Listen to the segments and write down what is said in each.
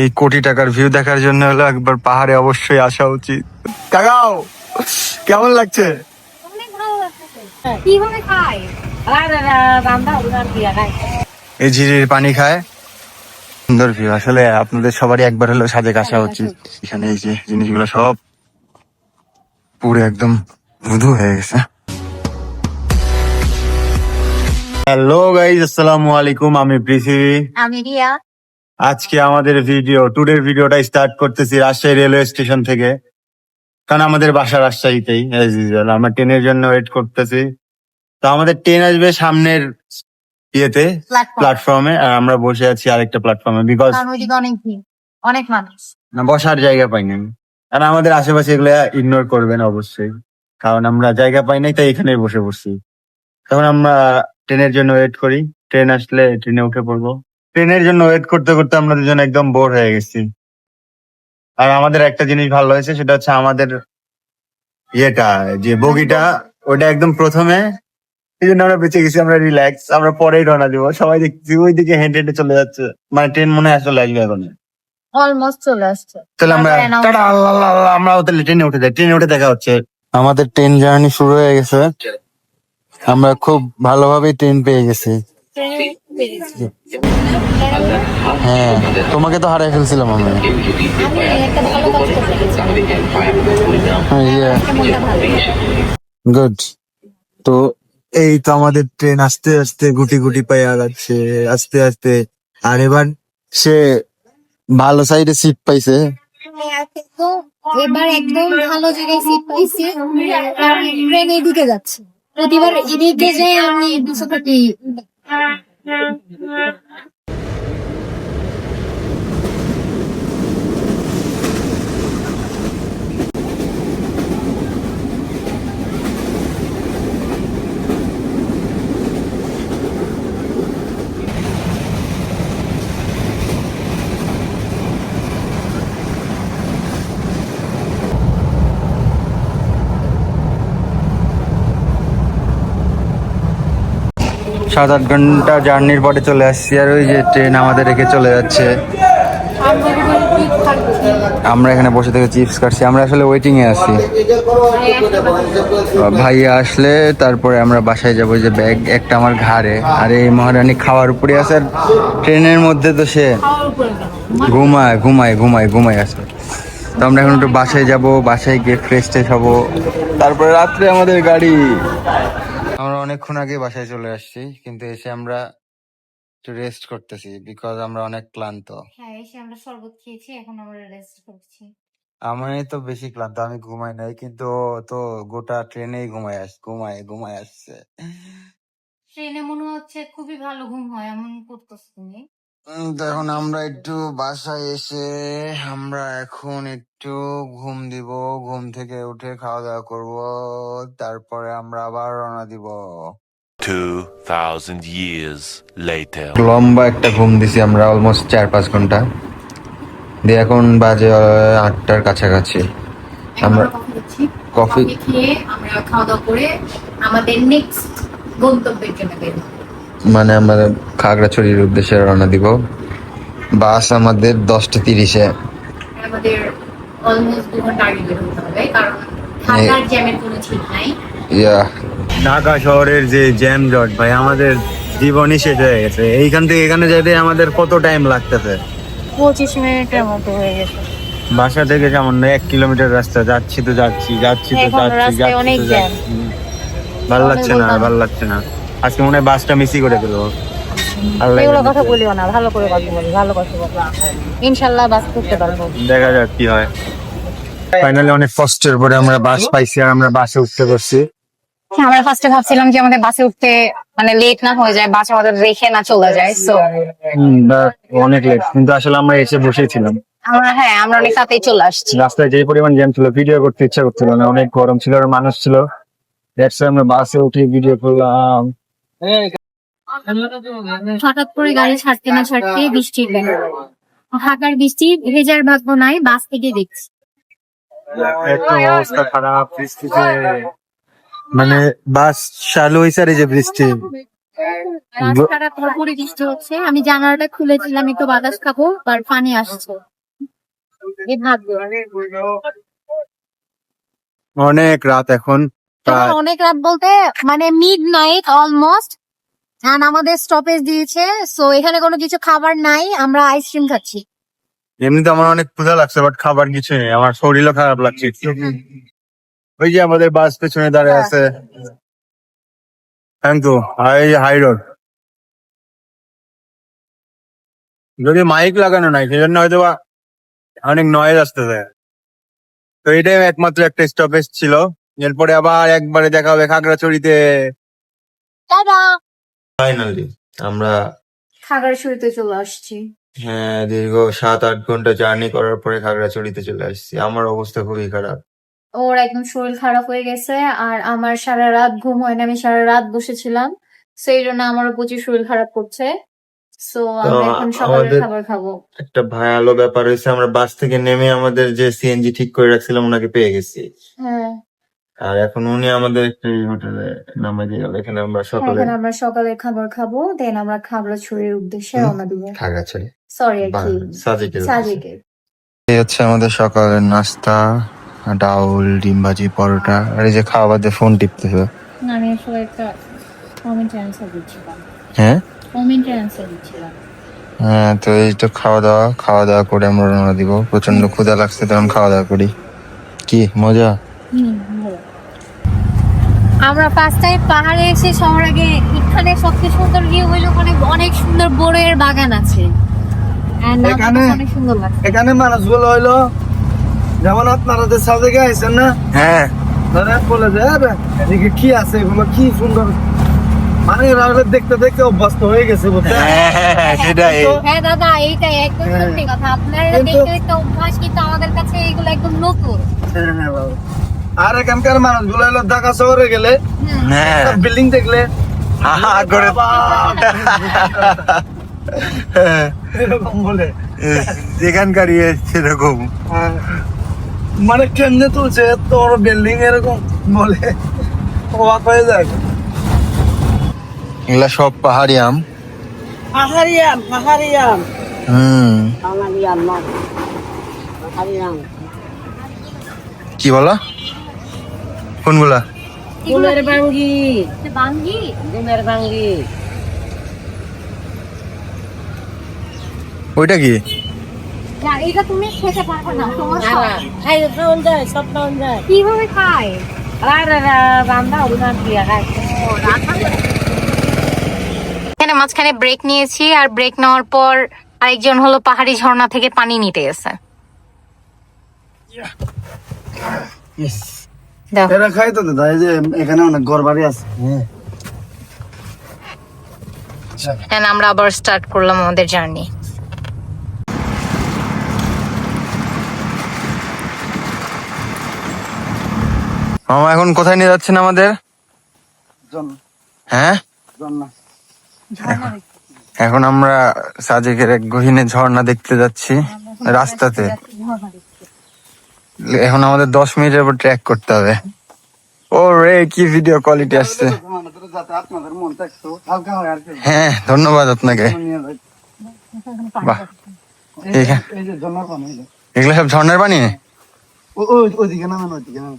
এই কোটি টাকার ভিউ দেখার জন্য হলো একবার পাহাড়ে অবশ্যই আসা উচিত। কাকাও কেমন লাগছে? এই ঝিরির পানি খায়, সুন্দর ভিউ। আসলে আপনাদের সবারই একবার হলো সাজেক আসা উচিত। এখানে এই যে জিনিসগুলো সব পুরো একদম ধুধু হয়ে গেছে। হ্যালো গাইজ, আসসালামু আলাইকুম। আমি পৃথিবী, আমি রিয়া। আজকে আমাদের টুডের ভিডিওটা স্টার্ট করতেছি রাজশাহী রেলওয়ে স্টেশন থেকে, কারণ আমাদের বাসা রাজশাহীতেই। as usual, আমরা ট্রেনের জন্য ওয়েট করতেছি। তো আমাদের ট্রেন আসবে সামনের ইয়েতে, প্ল্যাটফর্মে, আর আমরা বসে আছি আরেকটা প্ল্যাটফর্মে, বিকজ কারণ ওইদিকে অনেক ভিড়, অনেক মানুষ। বসার জায়গা পাই নাই। আর আমাদের আশেপাশে এগুলো ইগনোর করবেন অবশ্যই, কারণ আমরা জায়গা পাই নাই, তাই এখানেই বসে পড়ছি। তখন আমরা ট্রেনের জন্য ওয়েট করি, ট্রেন আসলে ট্রেনে উঠে পড়বো। ট্রেনের জন্য ওয়েট করতে করতে আমরা দুজন একদম বোর হয়ে গেছি। আর আমাদের একটা জিনিস ভালো হয়েছে, সেটা হচ্ছে আমাদের ইয়েটা, যে বগিটা, ওটা একদম প্রথমে, এই জন্য আমরা বেঁচে গেছি। আমরা রিল্যাক্স, আমরা পরেই রওনা দিব। সবাই দেখছি ওইদিকে হেঁটে হেঁটে চলে যাচ্ছে, মানে ট্রেন মনে হয় আসলে আসবে এখন। অলমোস্ট চলে আসছে। তাহলে আমরা তারপরে announce- টাটা, আল্লাহ, আল্লাহ, আল্লাহ, আমরা তাহলে ট্রেনে উঠে যাই। ট্রেনে উঠে দেখা হচ্ছে। আমাদের ট্রেন জার্নি শুরু হয়ে গেছে। আমরা খুব ভালোভাবে ট্রেন পেয়ে গেছি। হ্যাঁ, তোমাকে তো হারাই ফেলছিলাম আমি। আমি একটা ভালো কাজ করতে গুড। তো এই তো আমাদের ট্রেন আস্তে আস্তে গুটি গুটি পায়ে আগাচ্ছে, আস্তে আস্তে। আর এবার সে ভালো সাইডে সিট পাইছে। তো এবার একদম ভালো জায়গায় সিট পাইছি। ট্রেন এদিকে যাচ্ছে, প্রতিবার এদিকে যাই আমি 200 কোটি। সাত আট ঘন্টা জার্নির পরে চলে আসছি, আর ওই যে ট্রেন আমাদের রেখে চলে যাচ্ছে। আমরা এখানে বসে থেকে চিপস খাচ্ছি। আমরা আসলে ওয়েটিং এ আছি, ভাইয়া আসলে তারপরে আমরা বাসায় যাবো। যে ব্যাগ একটা আমার ঘাড়ে, আর এই মহারানী খাওয়ার উপরে আছে। আর ট্রেনের মধ্যে তো সে ঘুমায় ঘুমায় ঘুমায় ঘুমায় আছে। তো আমরা এখন একটু বাসায় যাব, বাসায় গিয়ে ফ্রেশ ট্রেশ হবো, তারপরে রাত্রে আমাদের গাড়ি। আমরা অনেকক্ষণ আগে বাসায় চলে আসছি, কিন্তু এসে আমরা একটু রেস্ট করতেছি, বিকজ আমরা অনেক ক্লান্ত। হ্যাঁ, এসে আমরা শরবত খেয়েছি, এখন আমরা রেস্ট করছি। আমি তো বেশি ক্লান্ত, আমি ঘুমাই নাই, কিন্তু ও তো গোটা ট্রেনেই ঘুমায় ঘুমায় আসছে। ট্রেনে মনে হচ্ছে খুবই ভালো ঘুম হয়, এমন করতেছ তুমি। তো এখন আমরা একটু বাসায় এসে আমরা এখন একটু ঘুম দিব। ঘুম থেকে উঠে খাওয়া দাওয়া করব, তারপরে আমরা আবার রওনা দিব। 2000 years later. লম্বা একটা ঘুম দিছি আমরা, অলমোস্ট 4-5 ঘন্টা দিয়ে এখন বাজে 8টার কাছাকাছি। আমরা কফি খেয়ে আমরা খাওয়া দাওয়া করে আমাদের নেক্সট গন্তব্যের জন্য বের হব। মানে আমরা খাগড়াছড়ির উদ্দেশ্যে রওনা দিব। বাস আমাদের 10টা 30-এ। আমাদের অলমোস্ট 2 ঘন্টা আগে বের হতে হবে, কারণ ঢাকার জ্যামের কোনো ঠিক নাই। ঢাকা শহরের যে জ্যাম জট, ভাই আমাদের জীবনই শেষ হয়ে গেছে। এইখান থেকে এখানে যেতে আমাদের কত টাইম লাগতেছে? 25 মিনিটের মতো হয়ে গেছে। বাসা থেকে সামান্য 1 কিলোমিটার রাস্তা, যাচ্ছি তো যাচ্ছি, এখন রাস্তায় অনেক জ্যাম। ভালো লাগছে না, ভালো লাগছে না। আজকে মনে হয় বাসটা মিসই করে ফেলবো। এগুলো কথা বলিও না, ভালো করে কথা বলি, ভালো কথা বলি। ইনশাল্লাহ বাস করতে পারবো, দেখা যাক কি হয়। ফাইনালি অনেক কষ্টের পরে আমরা বাস পাইছি, আর আমরা বাসে উঠতে পারছি। আমরা ফার্স্টে ভাবছিলাম যে আমাদের বাসে উঠতে মানে লেট না হয়ে যায়, বাস আমাদের রেখে না চলে যায়। সো অনেক লেট, কিন্তু আসলে আমরা এসে বসেছিলাম। আমরা অনেক তাড়াতাড়ি চলে আসছি। রাস্তায় যে পরিমাণ জ্যাম ছিল, ভিডিও করতে ইচ্ছা করছিল না, অনেক গরম ছিল আর মানুষ ছিল। আমরা বাসে উঠে ভিডিও করলাম। হঠাৎ করে গাড়ি ছাড়তে না ছাড়তে বৃষ্টির বেলা, ঢাকার বৃষ্টি ভেজার ভাগ্য নাই, বাস থেকে দেখছি একটা অবস্থা খারাপ বৃষ্টিতে। মানে বাস চালু হয়েছে আর এই যে বৃষ্টি, রাস্তাটা পুরোপুরি বৃষ্টি হচ্ছে, আমি জানালাটা খুলেছিলাম একটু বাতাস খাবো, আর পানি আসছে। এই ভাগ্য। অনেক রাত এখন, তখন অনেক রাত বলতে মানে মিডনাইট অলমোস্ট। আমাদের স্টপেজ দিয়েছে, সো এখানে কোনো কিছু খাবার নাই, আমরা আইসক্রিম খাচ্ছি। এমনিতে আমার অনেক ক্ষুধা লাগছে, বাট খাবার কিছু নেই, আমার শরীরও খারাপ লাগছে। ওই যে আমাদের বাস পেছনে দাঁড়িয়ে আছে, থ্যাংক ইউ। হাই রোড, যদি মাইক লাগানো নাই সেজন্য হয়তো বা অনেক নয়েজ আসতেছে। তো এটাই একমাত্র একটা স্টপেজ ছিল, এরপরে আবার একবারে দেখা হবে খাগড়াছড়িতে। টাটা। ফাইনালি আমরা খাগড়াছড়িতে চলে আসছি। হ্যাঁ দীর্ঘ 7-8 ঘন্টা জার্নি করার পরে খাগড়াছড়িতে চলে আসছি। আমার অবস্থা খুবই খারাপ। ওর একদম শরীর খারাপ হয়ে গেছে, আর আমার সারা রাত ঘুম হয় না, আমি সারা রাত বসেছিলাম, সেই জন্য আমারও প্রচুর শরীর খারাপ করছে। সো তো আমরা এখন সকালের আমাদের খাবার খাবো। একটা ভালো ব্যাপার হয়েছে, আমরা বাস থেকে নেমে আমাদের যে সিএনজি ঠিক করে রাখছিলাম ওনাকে পেয়ে গেছি। হ্যাঁ, আর এখন উনি আমাদের একটা হোটেলে নামাই দিয়ে গেল। এখানে আমরা সকালে এখন আমরা সকালের খাবার খাবো, দেন আমরা খাগড়াছড়ির উদ্দেশ্যে রওনা দিব। খাগড়াছড়ি সরি আর কি, সাজেকের সাজেকে। এই হচ্ছে আমাদের সকালের নাস্তা, ডাউল, ডিম ভাজি, পরোটা। আর এই যে খাওয়া বাদে ফোন টিপতেছে। আমি আসলে একটা কমেন্ট অ্যান্সার দিচ্ছিলাম। হ্যাঁ কমেন্ট অ্যান্সার দিচ্ছিলাম। হ্যাঁ, তো এই তো খাওয়া দাওয়া করে আমরা রওনা দিব। প্রচন্ড ক্ষুধা লাগছে, তখন খাওয়া দাওয়া করি। কি মজা! ভালো। আমরা ফার্স্ট টাইম পাহাড়ে এসে সবার আগে এখানে সবচেয়ে সুন্দর ভিউ হইলো, অনেক অনেক সুন্দর বড়ের বাগান আছে। And আমার এখানে কাছে অনেক সুন্দর লাগছে। এখানে মানুষগুলো হইলো যেমন আপনারা যে সাজেকে আইছেন না, হ্যাঁ তারা বলে যে "আরে, এদিকে কি আছে, এগুলো কি সুন্দর", মানে এরা হলো দেখতে দেখতে অভ্যস্ত হয়ে গেছে, বুঝছেন? সেটাই। হ্যাঁ দাদা, এইটাই একদম হ্যাঁ। সত্যি কথা। আপনারা কিন্তু- দেখতে দেখতে অভ্যাস, কিন্তু আমাদের কাছে এগুলো একদম নতুন। হ্যাঁ, বাবা। আর এখানকার মানুষগুলো হলো ঢাকা শহরে গেলে হ্যাঁ বিল্ডিং দেখলে হা করে এরকম বলে। যেখানকার সেরকম। হ্যাঁ। মানে কেমনে তুলছে তোর বিল্ডিং এরকম বলে, অবাক হয়ে যায়। এগুলা সব পাহাড়ি আম। পাহাড়িয়াম পাহাড়িয়াম বাঙালিয়াম না পাহাড়িয়াম কি বলো? কোনগুলা? গুমের বাঙ্গি বাঙ্গি। গুমের বাঙ্গি ওইটা কি? না, এটা তুমি খেতে পারবে না, সমস্যা। খাই খাওয়ান যায়, সব খাওয়ান যায়। কিভাবে খায়? রান্না অভিমান দিয়ে খায়। এখানে মাঝখানে ব্রেক নিয়েছি, আর ব্রেক নেওয়ার পর আরেকজন হলো পাহাড়ি ঝর্ণা থেকে পানি নিতে গেছে। দাও। এরা খাই তো দাদা, এই যে এখানে অনেক ঘর বাড়ি আছে। And আমরা আবার স্টার্ট করলাম আমাদের জার্নি। মামা এখন কোথায় নিয়ে যাচ্ছেন আমাদের? জন- হ্যাঁ, জন্না। এখন আমরা সাজেকের এক গহীনে ঝর্ণা দেখতে যাচ্ছি রাস্তাতে। এখন আমাদের 10 মিনিটের উপর ট্র্যাক করতে হবে। ও রে, কি ভিডিও কোয়ালিটি আসছে! আমাদের যাতে আপনাদের মন থাকতো হালকা হয় আর কি। হ্যাঁ, ধন্যবাদ আপনাকে। নিয়ে যাই। বাহ, এই যে- এই যে জন্নার পানি, এই যে। এগুলো সব ঝর্ণার পানি। ওইদিকে নামেন, ওইদিকে নামেন।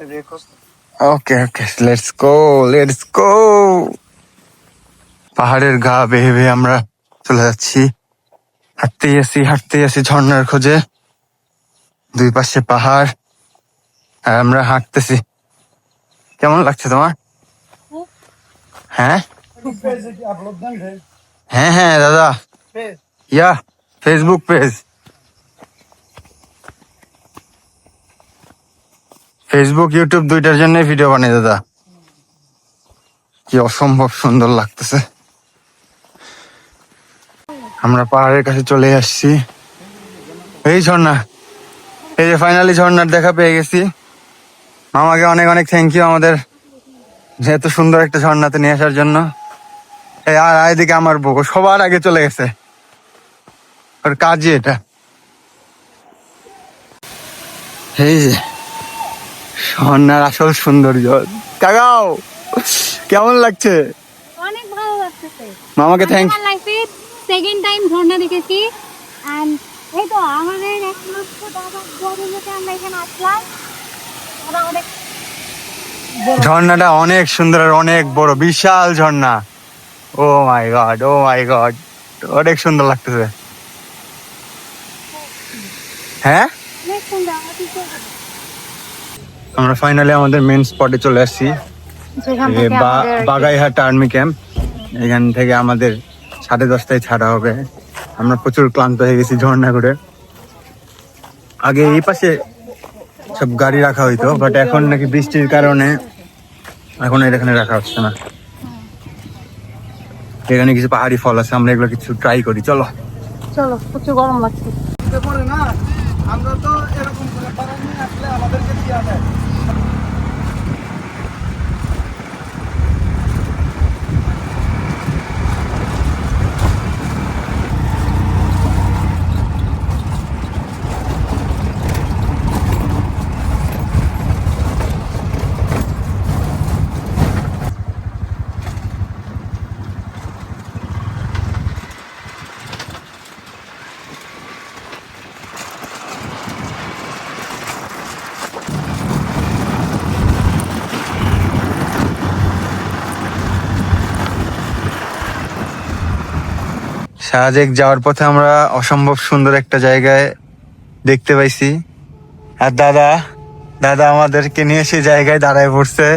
এই যে কষ্ট। ওকে ওকে, লেটস গো। পাহাড়ের গা বেয়ে বেয়ে আমরা চলে যাচ্ছি। হাঁটতেই আছি ঝর্ণার খোঁজে। দুই পাশে পাহাড়, আর আমরা হাঁটতেছি। কেমন লাগছে তোমার? হ্যাঁ হ্যাঁ হ্যাঁ দাদা, ইয়া ফেসবুক পেজ। ফেসবুক ইউটিউব দুইটার জন্য ভিডিও বানাই দাদা। কি অসম্ভব সুন্দর লাগতেছে। আমরা পাহাড়ের কাছে চলে আসছি। এই ঝর্ণা, এই যে ফাইনালি ঝর্ণার দেখা পেয়ে গেছি। মামাকে অনেক অনেক থ্যাংক ইউ আমাদের এত সুন্দর একটা ঝর্ণাতে নিয়ে আসার জন্য। এই আর এদিকে আমার বউ সবার আগে চলে গেছে, ওর কাজই এটা। এই যে ঝর্ণার আসল সৌন্দর্য। কাকাও কেমন লাগছে? অনেক ভালো লাগতেছে। মামাকে থ্যাংক আমার লাইফে সেকেন্ড টাইম ঝর্ণা দেখেছি এন্ড এই তো আমাদের এক লক্ষ টাকা বদলেতে আমরা এখানে আসলাম। ওরা অনেক ঝর্ণাটা অনেক সুন্দর আর অনেক বড়, বিশাল ঝর্ণা। ও মাই গড, ও মাই গড, অনেক সুন্দর লাগতেছে। হ্যাঁ, অনেক সুন্দর। আমরা ঠিক আছে আমরা ফাইনালি আমাদের মেন স্পটে চলে আসছি, যেখান এই থেকে আমাদের বাগাইহাট আর্মি ক্যাম্প। এখান থেকে আমাদের 10:30টায় ছাড়া হবে। আমরা প্রচুর ক্লান্ত হয়ে গেছি ঝর্ণা করে। আগে এই পাশে সব গাড়ি রাখা হইতো, বাট এখন নাকি বৃষ্টির কারণে এখন এর এখানে রাখা হচ্ছে না। এখানে কিছু পাহাড়ি ফল আছে, আমরা এগুলো কিছু ট্রাই করি। চলো। চলো, প্রচুর গরম লাগছে। পরে না আমরা তো এরকম করে পাড়া নিয়ে আসলে আমাদেরকে দেওয়া যায়। সাজেক যাওয়ার পথে আমরা অসম্ভব সুন্দর একটা জায়গায় দেখতে পাইছি, আর দাদা আমাদেরকে নিয়ে সেই জায়গায় দাঁড়ায় পড়ছে।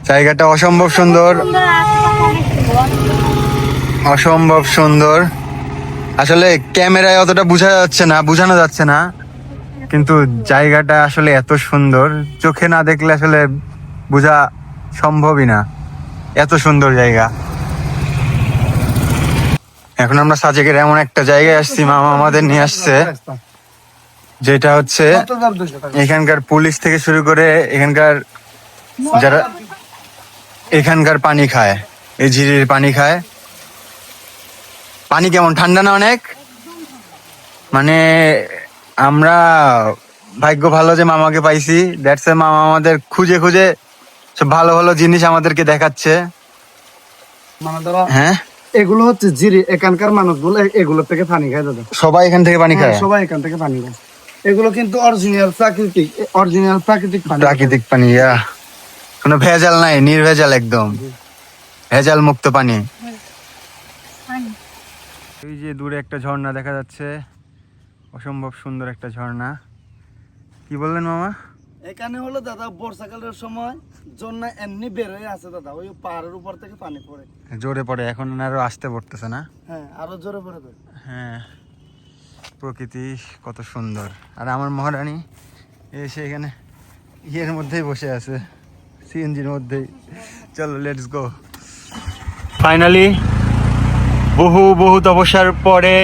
জায়গাটা অসম্ভব সুন্দর, সুন্দর আর আশেপাশে অনেক সুন্দর। অসম্ভব সুন্দর। আসলে ক্যামেরায় অতটা বোঝানো যাচ্ছে না, কিন্তু জায়গাটা আসলে এত সুন্দর, চোখে না দেখলে আসলে বোঝা সম্ভবই না, এত সুন্দর জায়গা। এখন আমরা সাজেকের এমন একটা জায়গায় আসছি, মামা আমাদের নিয়ে আসছে, যেটা হচ্ছে এখানকার পুলিশ থেকে শুরু করে এখানকার যারা এখানকার পানি খায়, এই ঝিরির পানি খায়। পানি কেমন, ঠান্ডা না অনেক? মানে আমরা ভাগ্য ভালো যে মামাকে পাইছি, দ্যাটস মামা আমাদের খুঁজে খুঁজে সব ভালো ভালো জিনিস আমাদেরকে দেখাচ্ছে। মানে ধরো হ্যাঁ, এগুলো হচ্ছে জিরি, এখানকার মানুষগুলো এগুলো থেকে পানি খায় দাদা। সবাই এখান থেকে পানি খায়। সবাই এখান থেকে পানি খায়। এগুলো কিন্তু অরিজিনাল প্রাকৃতিক পানি। প্রাকৃতিক পানি, কোনো ভেজাল নাই, নির্ভেজাল, একদম ভেজাল মুক্ত পানি। এই যে দূরে একটা ঝর্ণা দেখা যাচ্ছে, অসম্ভব সুন্দর একটা ঝর্ণা। কি বললেন মামা? এখানে হলো দাদা বর্ষাকালের সময় জন্য এমনি বের হয়ে আছে দাদা, ওই পাহাড়ের উপর থেকে পানি পড়ে। জোরে পড়ে, এখন আরো আসতে পড়তেছে না? হ্যাঁ, আরো জোরে পড়ে তো। হ্যাঁ, প্রকৃতি কত সুন্দর। আর আমার মহারানী এসে এখানে ইয়ের মধ্যেই বসে আছে, সিএনজির মধ্যেই। চলো, লেটস গো। ফাইনালি বহু তপস্যার পরে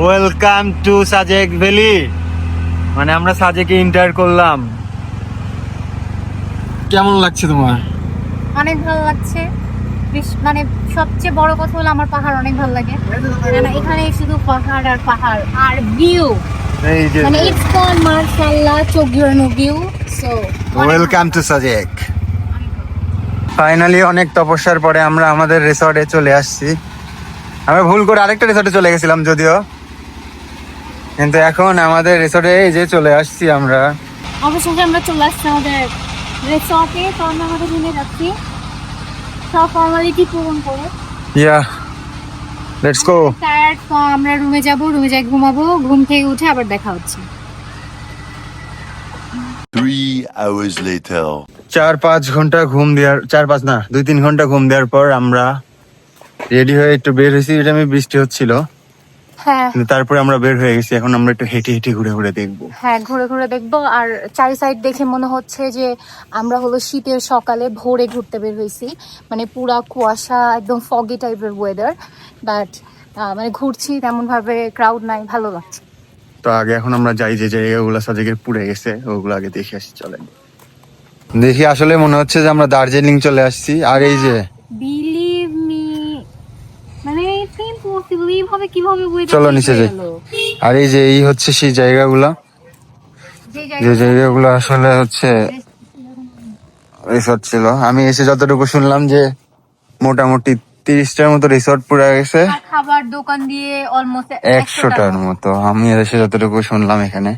ওয়েলকাম টু সাজেক ভ্যালি। মানে আমরা সাজেকে এন্টার করলাম। কেমন লাগছে তোমার? অনেক ভালো লাগছে। মানে সবচেয়ে বড় কথা হলো আমার পাহাড় অনেক ভালো লাগে, কারণ এখানে শুধু পাহাড় আর পাহাড় আর ভিউ, এই যে মানে ইটস কল মাশাআল্লাহ চোখ জুড়ানো view. So welcome to Sajek. Finally অনেক তপস্যার পরে আমরা আমাদের রিসর্টে চলে আসছি। আমরা ভুল করে আরেকটা রিসর্টে চলে গেছিলাম যদিও, কিন্তু এখন আমাদের রিসর্টে এই যে চলে আসছি আমরা। অবশেষে আমরা চলে আসছি আমাদের রিসর্টে। তো আমরা আমাদের রুমে যাচ্ছি সব ফর্মালিটি পূরণ করে। ইয়া, লেটস গো। টায়ার্ড, তো আমরা রুমে যাব, রুমে যাই ঘুমাবো, ঘুম থেকে উঠে আবার দেখা হচ্ছে। 3 hours later. 4-5 ঘন্টা ঘুম দেওয়ার, 4-5 না 2-3 ঘন্টা ঘুম দেওয়ার পর আমরা রেডি হয়ে একটু বের হয়েছি। এটা আমি বৃষ্টি হচ্ছিল, হ্যাঁ কিন্তু তারপরে আমরা বের হয়ে গেছি। এখন আমরা একটু হেঁটে হেঁটে ঘুরে ঘুরে দেখবো। হ্যাঁ, ঘুরে ঘুরে দেখবো। আর চারি সাইড দেখে মনে হচ্ছে যে আমরা হলো শীতের সকালে ভোরে ঘুরতে বের হয়েছি। মানে পুরা কুয়াশা, একদম ফগি টাইপের ওয়েদার, বাট মানে ঘুরছি তেমন ভাবে ক্রাউড নাই, ভালো লাগছে। তো আগে এখন আমরা যাই যে জায়গাগুলো সাজেকের পুড়ে গেছে, ওগুলো আগে দেখে আসি। চলেন দেখি। আসলে মনে হচ্ছে যে আমরা দার্জিলিং চলে আসছি। আর এই যে বিলিভ মি, মানে এটা ইম্পসিবল, এইভাবে কিভাবে weather চলো change নিচে হয়ে যাই। গেল? আর এই যে এই হচ্ছে সেই জায়গাগুলো, যে জায়গাগুলো আসলে হচ্ছে রিসর্ট ছিল। আমি এসে যতটুকু শুনলাম যে মোটামুটি 30টার মতো রিসোর্ট পুরা গেছে, আর খাবার দোকান দিয়ে অলমোস্ট 100টার মতো আমি এসে যতটুকু শুনলাম এখানে।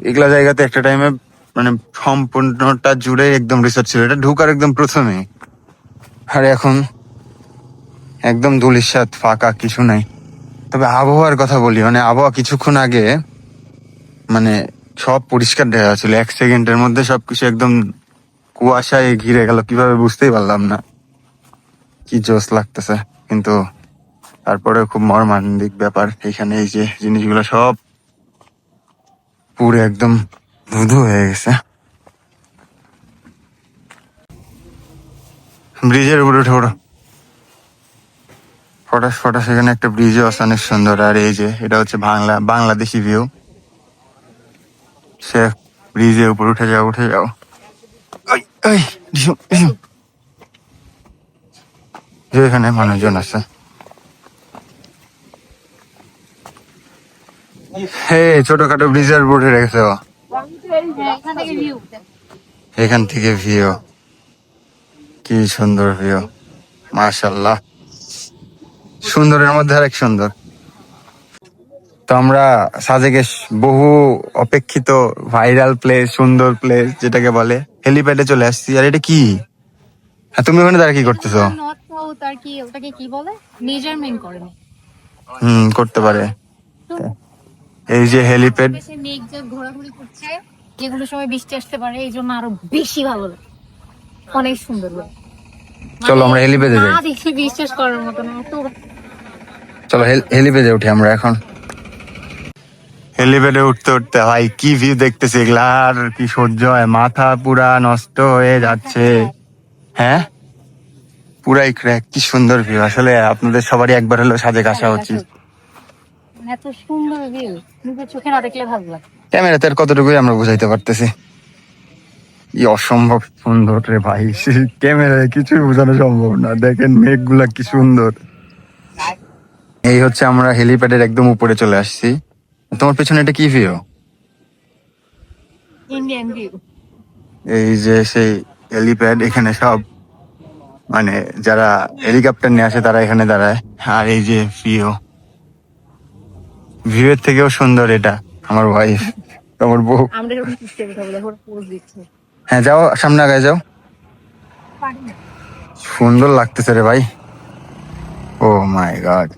এগুলা জায়গাতে একটা টাইমে মানে সম্পূর্ণটা জুড়ে একদম রিসোর্ট ছিল, এটা ঢুকার একদম প্রথমে। আর এখন একদম ধুলিস্বাদ, ফাঁকা, কিছু নাই। তবে আবহাওয়ার কথা বলি, মানে আবহাওয়া কিছুক্ষণ আগে মানে সব পরিষ্কার দেখা যাচ্ছিল, 1 সেকেন্ডের মধ্যে সবকিছু একদম কুয়াশায় ঘিরে গেল, কিভাবে বুঝতেই পারলাম না। কি জোস লাগতেছে, কিন্তু তারপরে খুব মর্মান্তিক ব্যাপার, এখানে এই যে জিনিসগুলো সব পুরো একদম ধুধু হয়ে গেছে। ব্রিজের উপরে উঠে পড়ো, ফটাস ফটাস। এখানে একটা ব্রিজও আছে অনেক সুন্দর। আর এই যে এটা হচ্ছে বাংলাদেশি ভিউ। সে ব্রিজের উপর উঠে যাও, উঠে যাও। ওই, ওই, ডিসুম, ডিসুম। যে এখানে মানুষজন আছে। হে, ছোটখাটো ব্রিজের উপর উঠে রেখেছে ও। এখান থেকে ভিউ। এখান থেকে ভিউ, কি সুন্দর ভিউ, মাশাআল্লাহ। সুন্দরের মধ্যে আরেক সুন্দর। তো আমরা সাজেকে বহু অপেক্ষিত ভাইরাল প্লেস, সুন্দর প্লেস যেটাকে বলে, হেলিপ্যাডে চলে আসছি। আর এটা কি? হ্যাঁ, তুমি ওখানে দাঁড়িয়ে কি করতেছো? নর্থ সাউথ আর কি ওটাকে কি বলে, মেজারমেন্ট করেনি। করতে পারে। এই যে হেলিপ্যাড, দেশে মেঘ যে ঘোরাঘুরি করছে, যেগুলো সময় বৃষ্টি আসতে পারে, এই জন্য আরো বেশি ভালো লাগে, অনেক সুন্দর লাগে। চলো আমরা হেলিপ্যাডে যাই। না দেখে বিশ্বাস করার মতো না, এত চলো হেলিপ্যাডে উঠি আমরা এখন। হেলিপ্যাডে উঠতে উঠতে ভাই কি ভিউ দেখতেছি, এগুলা আর কি সহ্য হয়, মাথা পুরা নষ্ট হয়ে যাচ্ছে। হ্যাঁ, পুরাই ক্র্যাক। কি সুন্দর ভিউ, আসলে আপনাদের সবারই একবার হলেও সাজেক আসা উচিত। এত সুন্দর ভিউ নিজের চোখে না দেখলে ভালো লাগে। ক্যামেরাতে আর কতটুকুই আমরা বুঝাইতে পারতেছি। কি অসম্ভব সুন্দর রে ভাই, ক্যামেরায় কিছুই বোঝানো সম্ভব না। দেখেন মেঘগুলা কি সুন্দর। এই হচ্ছে আমরা হেলিপ্যাডের একদম উপরে চলে আসছি। তোমার পেছনে এটা কি ভিউ? Indian view. এই যে সেই হেলিপ্যাড, এখানে সব মানে যারা হেলিকপ্টার নিয়ে আসে তারা এখানে দাঁড়ায়। আর এই যে ভিউ এর থেকেও সুন্দর এটা আমার ওয়াইফ, আমার বউ। আমরা যখন পিছিয়ে কথা বলে ওরা পোজ দিচ্ছে। হ্যাঁ, যাও সামনে আগায় যাও। সুন্দর লাগতেছে রে ভাই। ও মাই গড,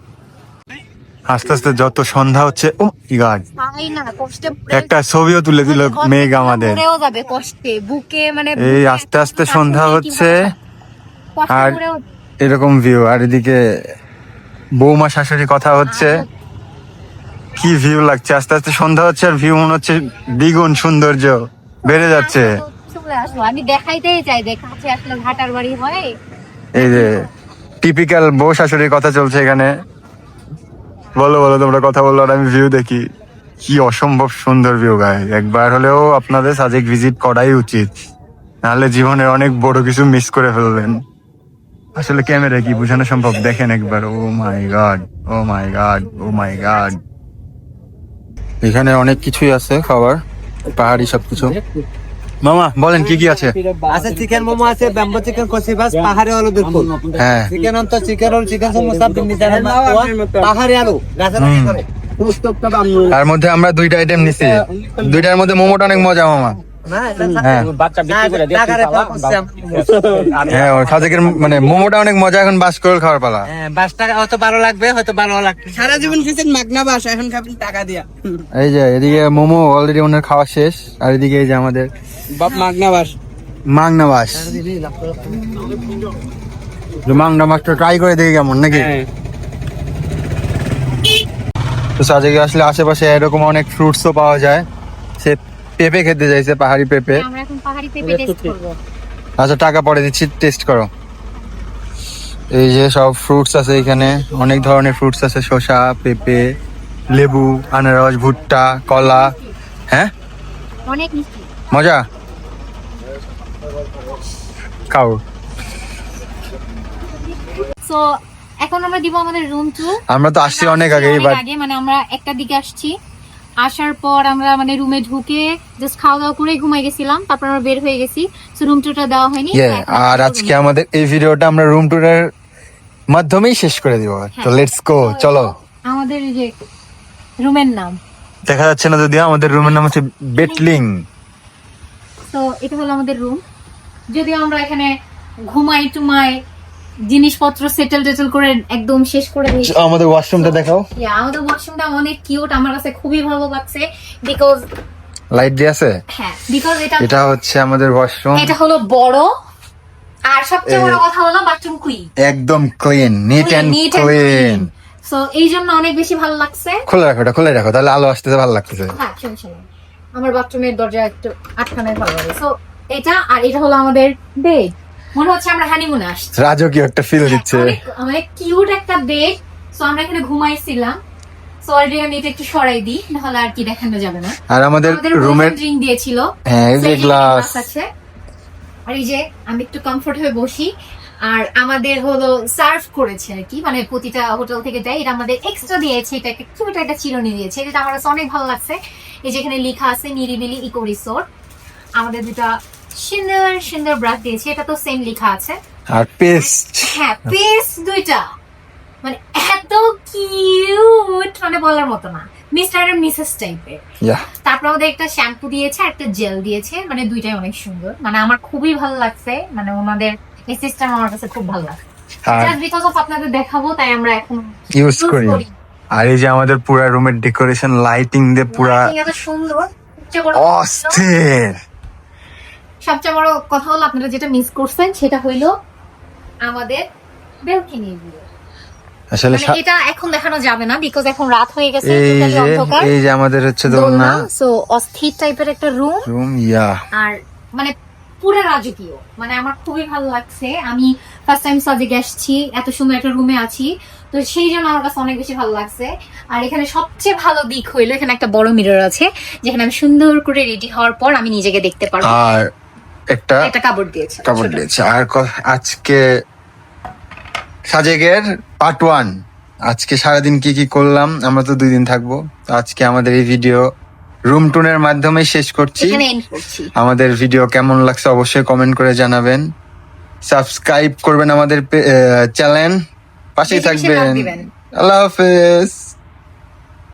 আস্তে আস্তে যত সন্ধ্যা হচ্ছে, ও মাই গড, পাই না কষ্টে একটা ছবিও তুলে দিল মেঘ আমাদের। মরেও যাবে কষ্টে, বুকে মানে এই আস্তে আস্তে সন্ধ্যা হচ্ছে আর আর এরকম ভিউ। আর এদিকে বৌমা শাশুড়ি কথা হচ্ছে, কি ভিউ লাগছে। আস্তে আস্তে সন্ধ্যা হচ্ছে আর ভিউ মনে হচ্ছে দ্বিগুণ সৌন্দর্য বেড়ে যাচ্ছে। চলে আসলো, আমি দেখাইতেই চাই যে কাছে আসলে ঘাটার বাড়ি হয়। এই যে টিপিক্যাল বউ শাশুড়ির কথা চলছে এখানে। বলো বলো, তোমরা কথা বলো আর আমি ভিউ দেখি। কি অসম্ভব সুন্দর ভিউ গাইস, একবার হলেও আপনাদের সাজেক ভিজিট করাই উচিত, নাহলে জীবনের অনেক বড় কিছু মিস করে ফেলবেন। আসলে ক্যামেরা কি বোঝানো সম্ভব, দেখেন একবার। ও মাই গড, ও মাই গড, ও মাই গড। এখানে অনেক কিছুই আছে খাবার, পাহাড়ি সবকিছু। মামা বলেন কি কি আছে? আছে চিকেন মোমো আছে, ব্যাম্বো চিকেন, কষি বাস, পাহাড়ি আলু দেখুন। হ্যাঁ, চিকেন অন্ত, chicken roll, chicken samosa, Binni চানা, পাহাড়ি আলু গাছের করে। তার মধ্যে আমরা 2টা আইটেম নিছি, 2টার মধ্যে মোমোটা অনেক মজা মামা। হ্যাঁ হ্যাঁ, ওর সাজেকের মানে মোমোটা অনেক মজা। এখন বাস করে খাওয়ার পালা। হ্যাঁ, 5 টাকা হয়তো ভালো লাগবে, হয়তো ভালো লাগবে। সারা জীবন খেয়েছেন মাগনা বাস, এখন খাবেন টাকা দিয়া। এই যে এদিকে মোমো অলরেডি ওনার খাওয়া শেষ, আর এদিকে এই যে আমাদের বাপ মাগনা বাস। মাংনা বাস। মাংনা মাছটা ট্রাই করে দেখি কেমন নাকি। তো সাজেকে আসলে আশেপাশে এরকম অনেক ফ্রুটসও পাওয়া যায়। সে পেঁপে খেতে চাইছে, পাহাড়ি পেঁপে। আমরা এখন পাহাড়ি পেঁপে টেস্ট করব। আচ্ছা, টাকা পরে দিচ্ছি, টেস্ট করো। এই যে সব ফ্রুটস আছে এখানে, অনেক ধরনের ফ্রুটস আছে, শসা, পেঁপে, লেবু, আনারস, ভুট্টা, কলা। হ্যাঁ, অনেক মিষ্টি। মজা, খাও। সো এখন আমরা দিব আমাদের রুম টু। আমরা তো আসছি অনেক আগে, এবার মানে আমরা একটা দিকে আসছি, আসার পর আমরা মানে রুমে ঢুকে জাস্ট খাওয়া দাওয়া করে ঘুমাই গেছিলাম, তারপর আমরা বের হয়ে গেছি। সো রুম টুরটা দেওয়া হয়নি। আর আজকে আমাদের এই ভিডিওটা আমরা রুম ট্যুরের মাধ্যমেই শেষ করে দিব। তো লেটস গো, চলো। আমাদের এই যে রুমের নাম দেখা যাচ্ছে না যদিও, আমাদের রুমের নাম হচ্ছে বেটলিং। তো এটা হলো আমাদের রুম। যদিও আমরা এখানে ঘুমাই টুমাই জিনিসপত্র সেটেল করে একদম শেষ করে দিয়েছি। আমাদের ওয়াশরুমটা দেখাও। আমাদের ওয়াশরুমটা অনেক কিউট, আমার কাছে খুবই ভালো লাগছে বিকজ লাইট দিয়ে আছে। হ্যাঁ, বিকজ এটা হচ্ছে আমাদের ওয়াশরুম, এটা হলো বড়, আর সবচেয়ে বড় কথা হলো বাথরুম কুইন, একদম clean, neat and clean. So এই জন্য অনেক বেশি ভালো লাগছে। খোলা রাখো, এটা খোলা রাখো, তাহলে আলো আসতেছে ভালো লাগতেছে। হ্যাঁ, শুনছেন আমার বাথরুমের দরজা একটু আটকানোর ভালো লাগে। সো এটা, আর এটা হলো আমাদের বেড। মনে হচ্ছে আমরা হানিমুনে আসছি, রাজকীয় একটা ফিল দিচ্ছে। অনেক কিউট একটা বেড। সো আমরা এখানে ঘুমাইছিলাম। সো অলরেডি আমি এটা একটু সরাই দিই, নাহলে আর কি দেখানো যাবে না। আর আমাদের রুমের ড্রিঙ্ক দিয়েছিল, হ্যাঁ এই যে গ্লাস আছে। আর এই যে আমি একটু কমফোর্ট হয়ে বসি। আর আমাদের হলো সার্ভ করেছে আর কি, মানে প্রতিটা হোটেল থেকে দেয়, এটা আমাদের এক্সট্রা দিয়েছে। এটা একটা কিউট একটা চিরুনি দিয়েছে, এটা আমার কাছে অনেক ভালো লাগছে। এই যে এখানে লেখা আছে নিরিবিলি ইকো রিসোর্ট। আমাদের দুটা সুন্দর সুন্দর ব্রাশ দিয়েছে, এটা তো সেম লেখা আছে। আর পেস্ট, হ্যাঁ পেস্ট দুইটা, মানে এত কিউট, মানে বলার মতো না, মিস্টার আর মিসেস টাইপের। ইয়া তারপর আমাদের একটা শ্যাম্পু দিয়েছে আর একটা জেল দিয়েছে, মানে দুইটাই অনেক সুন্দর, মানে আমার খুবই ভালো লাগছে। মানে ওনাদের এই সিস্টেম আমার কাছে খুব ভালো লাগছে। আর জাস্ট বিকজ অফ আপনাদের দেখাবো তাই আমরা এখন ইউজ করি। আর এই যে আমাদের পুরা রুমের ডেকোরেশন, লাইটিং দিয়ে পুরা Lighting এত সুন্দর। অস্থির। সবচেয়ে বড় কথা হলো আপনারা যেটা মিস করছেন সেটা হইলো আমাদের বেলকনি ভিউ। আসলে মানে এটা এখন দেখানো যাবে না বিকজ এখন রাত হয়ে গেছে, এই টোটালি যে অন্ধকার। এই যে আমাদের হচ্ছে দোলনা সো অস্থির টাইপের একটা রুম, রুম। ইয়া আর মানে পুরো রাজকীয়, মানে আমার খুবই ভালো লাগছে। আমি ফার্স্ট টাইম সাজেকে আসছি, এত সুন্দর একটা রুমে আছি, তো সেই জন্য আমার কাছে অনেক বেশি ভালো লাগছে। আর এখানে সবচেয়ে ভালো দিক হইলো এখানে একটা বড় মিরর আছে, যেখানে আমি সুন্দর করে রেডি হওয়ার পর আমি নিজেকে দেখতে পারবো। আর একটা কাপড় দিয়েছে, কাপড় ছোট। দিয়েছে। আর আজকে সাজেকের পার্ট 1, আজকে সারাদিন কি কি করলাম, আমরা তো 2 দিন থাকবো। তো আজকে আমাদের এই ভিডিও রুম টুনের মাধ্যমে শেষ করছি। এখানে এন্ড করছি। আমাদের ভিডিও কেমন লাগছে অবশ্যই কমেন্ট করে জানাবেন, সাবস্ক্রাইব করবেন আমাদের চ্যানেল, পাশেই বেশি বেশি থাকবেন। love দিবেন। আল্লাহ হাফেজ।